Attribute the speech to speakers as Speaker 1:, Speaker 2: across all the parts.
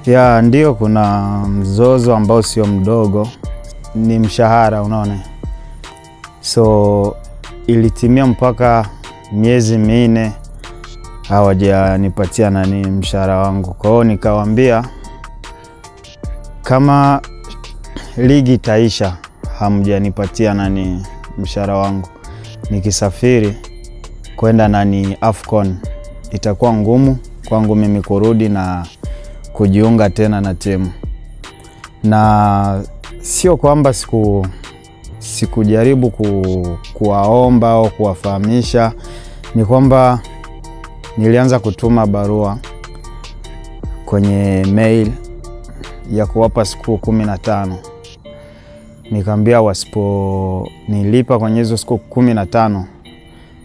Speaker 1: Ya ndio kuna mzozo ambao sio mdogo, ni mshahara unaona. So ilitimia mpaka miezi 4 hawajanipatia mshahara wangu. Kwa hiyo nikawaambia kama ligi itaisha hamjanipatia mshahara wangu, nikisafiri kwenda AFCON itakuwa ngumu kwangu mimi kurudi na kujiunga tena na timu. Na sio kwamba sikujaribu kuwaomba au kuwafahamisha, ni kwamba nilianza kutuma barua kwenye mail ya kuwapa siku 15. Nikamwambia wasipo nilipa kwenye hizo siku 15,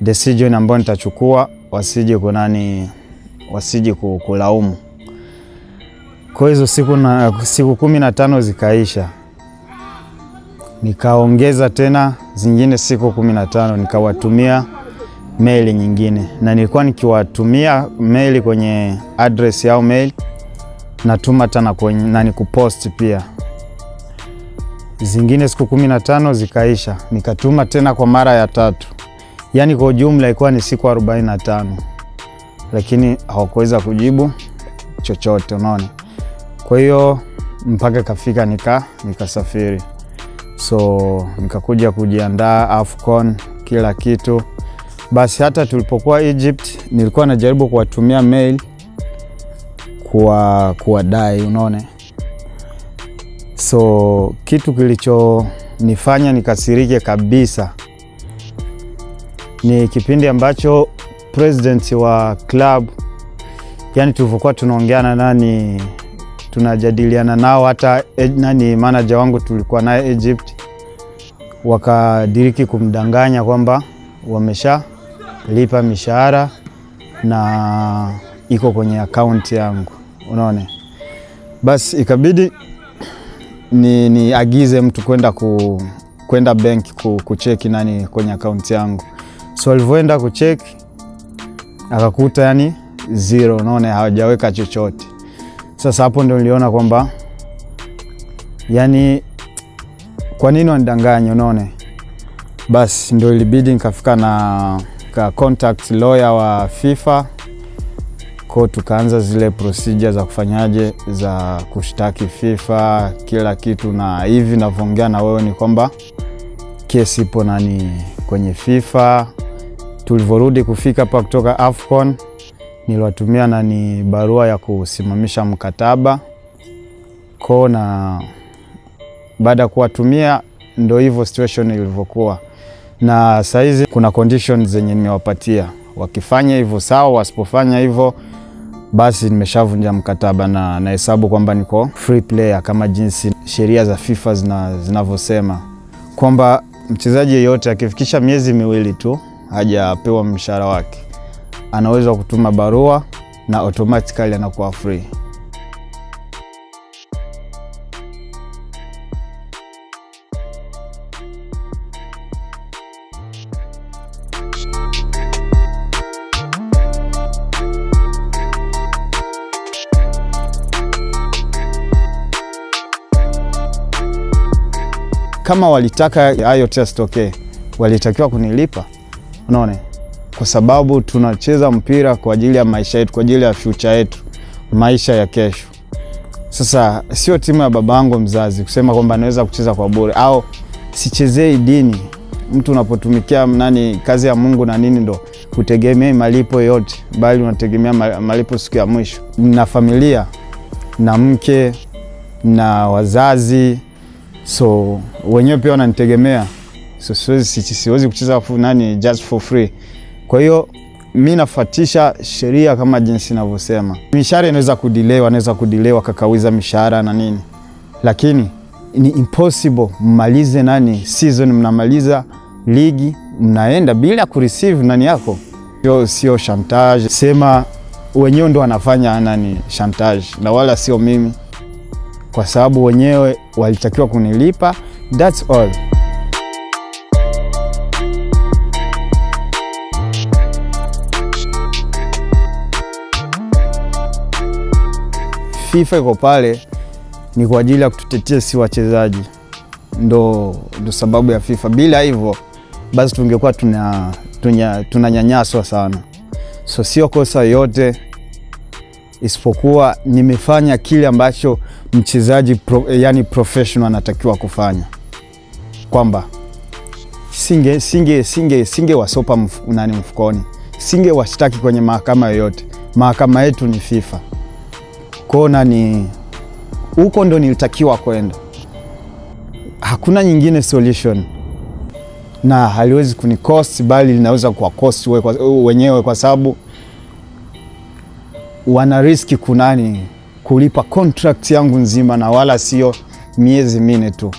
Speaker 1: decision ambayo nitachukua wasije kulaumu. Kwa hizo siku 15 zikaisha, nikaongeza tena zingine siku 15, nikawatumia mail nyingine, na nilikuwa nikiwatumia mail kwenye address yao mail, natuma tena kwenye kupost pia. Zingine siku 15 zikaisha, nikatuma tena kwa mara ya 3. Yani kwa jumla ilikuwa ni siku 45, lakini hawakuweza kujibu chochote unaona. Kwa hiyo mpaka kafika nikasafiri. So nikakuja kujiandaa AFCON kila kitu. Basi hata tulipokuwa Egypt nilikuwa najaribu kuwatumia mail kuwadai unaona. So kitu kilichonifanya nikasirike kabisa ni kipindi ambacho president wa club, yani tulivyokuwa tunaongeana tunajadiliana nao, hata manager wangu tulikuwa naye Egypt, wakadiriki kumdanganya kwamba wameshalipa mishahara na iko kwenye account yangu unaona. Basi ikabidi niagize mtu kwenda bank kucheki kwenye account yangu. So alivyoenda kucheck akakuta 0 unaona, hawajaweka chochote. Sasa hapo ndio niliona kwamba kwa nini wanidanganya unaona. Basi ndio ilibidi nikafika na contact lawyer wa FIFA, kwa tukaanza zile procedure za kufanyaje za kushtaki FIFA kila kitu. Na hivi ninavyoongea na wewe ni kwamba kesi ipo kwenye FIFA. Tulivorudi kufika hapa kutoka AFCON, niliwatumia barua ya kusimamisha mkataba. Na baada ya kuwatumia ndio hivyo situation ilivyokuwa. Na saizi kuna conditions zenye nimewapatia. Wakifanya hivyo sawa, wasipofanya hivyo basi nimeshavunja mkataba na nahesabu kwamba niko free player kama jinsi sheria za FIFA zinavyosema, kwamba mchezaji yeyote akifikisha miezi 2 tu hajapewa mshahara wake anaweza kutuma barua na automatically anakuwa free. Kama walitaka hayo test walitakiwa kunilipa unaona, kwa sababu tunacheza mpira kwa ajili ya maisha yetu, kwa ajili ya future yetu, maisha ya kesho. Sasa sio timu ya babangu mzazi kusema kwamba naweza kucheza kwa bure, au sichezei dini. Mtu unapotumikia kazi ya Mungu ndo kutegemea malipo yote, bali unategemea malipo siku ya mwisho. Nina familia na mke na wazazi, so wenyewe pia wananitegemea. So siwezi kucheza just for free. Kwa hiyo mimi nafuatisha sheria kama jinsi ninavyosema. Mishahara inaweza kudelay, wakakawiza mishahara lakini ni impossible mmalize season, mnamaliza ligi mnaenda bila kureceive yako. Sio chantage, sema wenyewe ndo wanafanya chantage na wala sio mimi, kwa sababu wenyewe walitakiwa kunilipa. That's all. FIFA iko pale ni kwa ajili ya kututetea si wachezaji. Ndo sababu ya FIFA. Bila hivyo basi tungekuwa tunanyanyaswa sana. So sio kosa yote, isipokuwa nimefanya kile ambacho mchezaji yani professional anatakiwa kufanya. Kwamba singe wasopa mfukoni. Singe washtaki kwenye mahakama yoyote. Mahakama yetu ni FIFA. Kona ni huko ndo nilitakiwa kwenda. Hakuna nyingine solution. Na haliwezi kunikost, bali linaweza kuwa cost wenyewe, kwa sababu wana riski kulipa contract yangu nzima, na wala sio miezi 4 tu.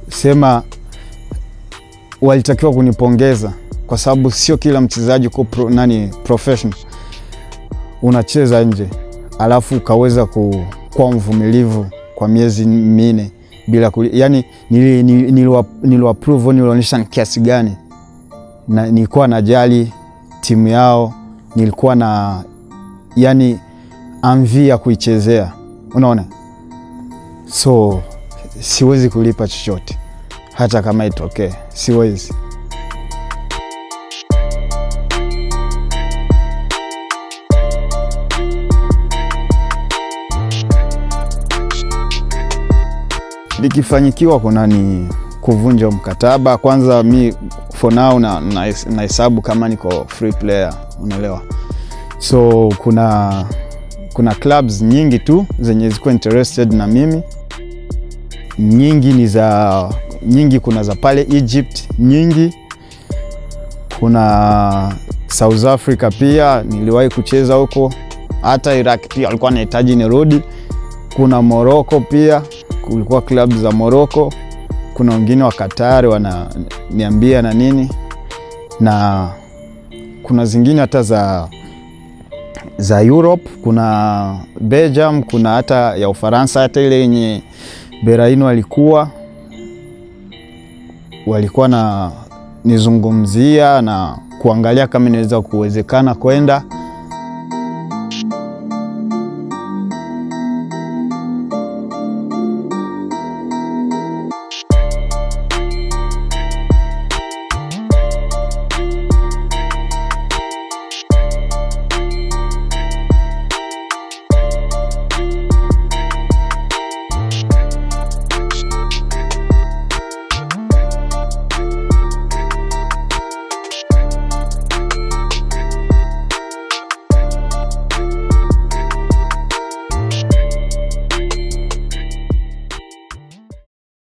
Speaker 1: Sema walitakiwa kunipongeza, kwa sababu sio kila mchezaji professional unacheza nje alafu ukaweza kuwa mvumilivu kwa miezi 4 bila yani niliwaprove, nilionyesha kiasi gani na nilikuwa najali timu yao, nilikuwa na yani amvia kuichezea, unaona. So siwezi kulipa chochote hata kama itokee, siwezi. Likifanyikiwa kuna ni kuvunja mkataba. Kwanza mi for now na hesabu kama niko free player, unaelewa. So kuna clubs nyingi tu zenye ziko interested na mimi. Nyingi kuna za pale Egypt nyingi. Kuna South Africa pia niliwahi kucheza huko. Hata Iraq pia walikuwa wanahitaji nirudi. Kuna Morocco pia, kulikuwa clubs za Morocco. Kuna wengine wa Qatar wananiambia na nini. Na kuna zingine hata za Europe, kuna Belgium, kuna hata ya Ufaransa, hata ile yenye Beraino walikuwa na nizungumzia na kuangalia kama inaweza kuwezekana kwenda.